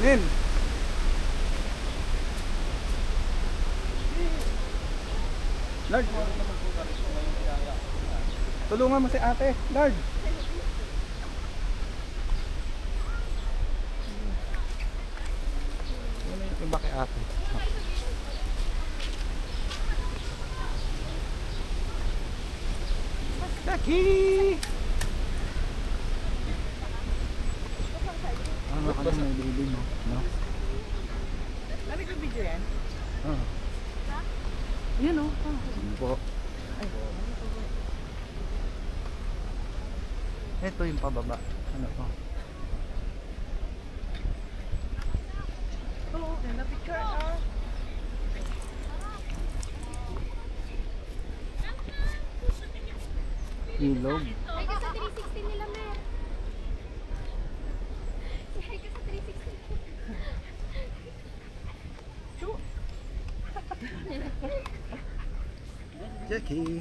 Nin. Lord. Tulungan mo si ate. Lord. Ano yung iba kay ate? Jackie! Ano ka na may baby mo? No? Sabi ko video yan? Oo. Yan o. Ano po? Ay, Ito yung pababa. Ano to? oo, ganda picture ah. Ilog. Ay, ka sa 360 nila, Mer. Ay, ka sa 360. Jackie!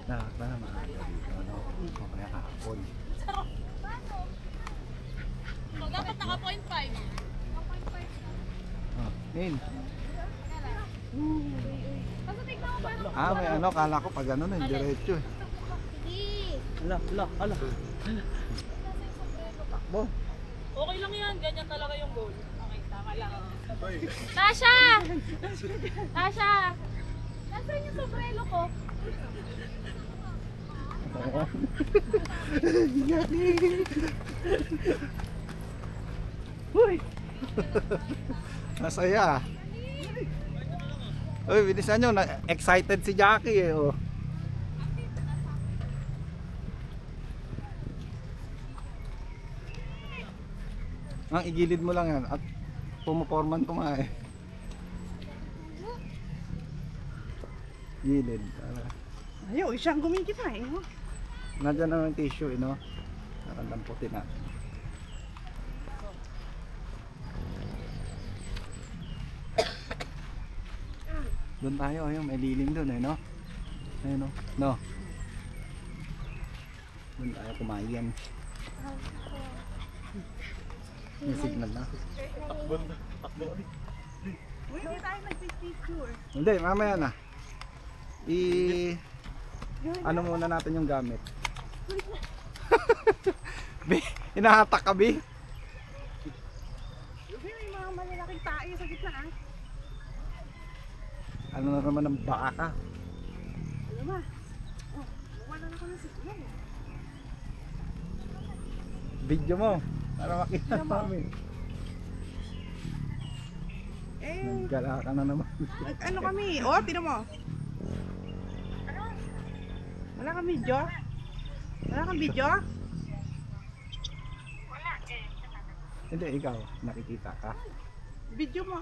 Lahat na naman dito. Ano? Mamaya kahapon. Dapat naka 0.5. Ah, Nin. Kasi tignan mo parang... Ah, may ano. Kala ko pag ano na, diretso eh. Hindi. Ala. Takbo. Okay lang yan, ganyan talaga yung goal. Okay, tama lang. Tasha! Tasha! Nasaan yung sombrero ko? Jackie! Uy! Masaya. Uy, bilisan nyo. Excited si Jackie eh. Oh. Ang igilid mo lang yan at pumuporman ko nga eh. Gilid. Ayaw, isang gumingkit na eh. Nandiyan na yung tissue, no? Nakandamputin natin. Doon tayo, ayun, may liling doon eh, no? Ayun, no? No? Doon tayo kumain. May signal na. Uy, hindi tayo nag-picture. Hindi, mamaya na. Ano muna natin yung gamit. Bi, hinahatak ka, Bi. Uy, may mga malalaking tae sa gitna ah. Ano na naman ang baka? Alam mo. Oh, wala na ko ng signal eh. Video mo. Para makita namin. Eh, Naggala ka na naman. ano kami? Oh, tinan mo. Wala kang video? Wala kang video? Hindi, ikaw. Nakikita ka. Video mo.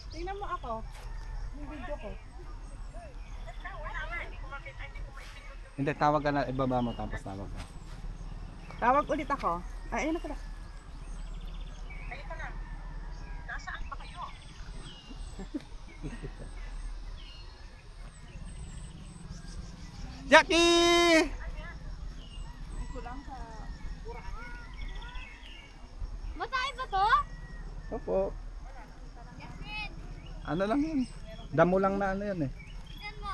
Tingnan mo ako. Yung video ko. Hindi, tawag ka na. Ibaba mo tapos tawag ka. Tawag ulit ako. Ay, ayun na pala. Jackie! Matay ba to? Opo. Yasmin, Ano lang yun? Damo lang na ano yun eh. tignan mo.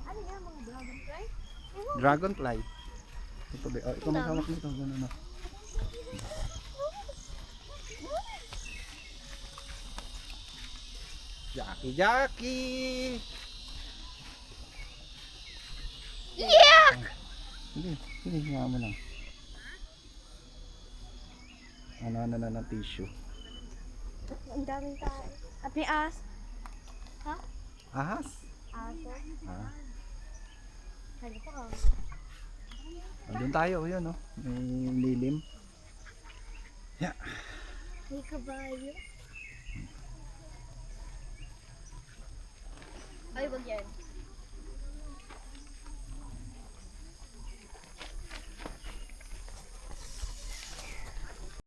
Ano yan, mga dragonfly? Dragonfly. Ito ba? Oh, ikaw maghawak nito. Ganun na. Jackie! Yuck! Sige, nga mo lang. Ano na ng tissue. Ang daming tayo. At may as. Ha? Ahas? Aso? Ah. Ano pa ka? Andun tayo, yun oh. May lilim. Yeah. May kabayo. Ay, wag yan.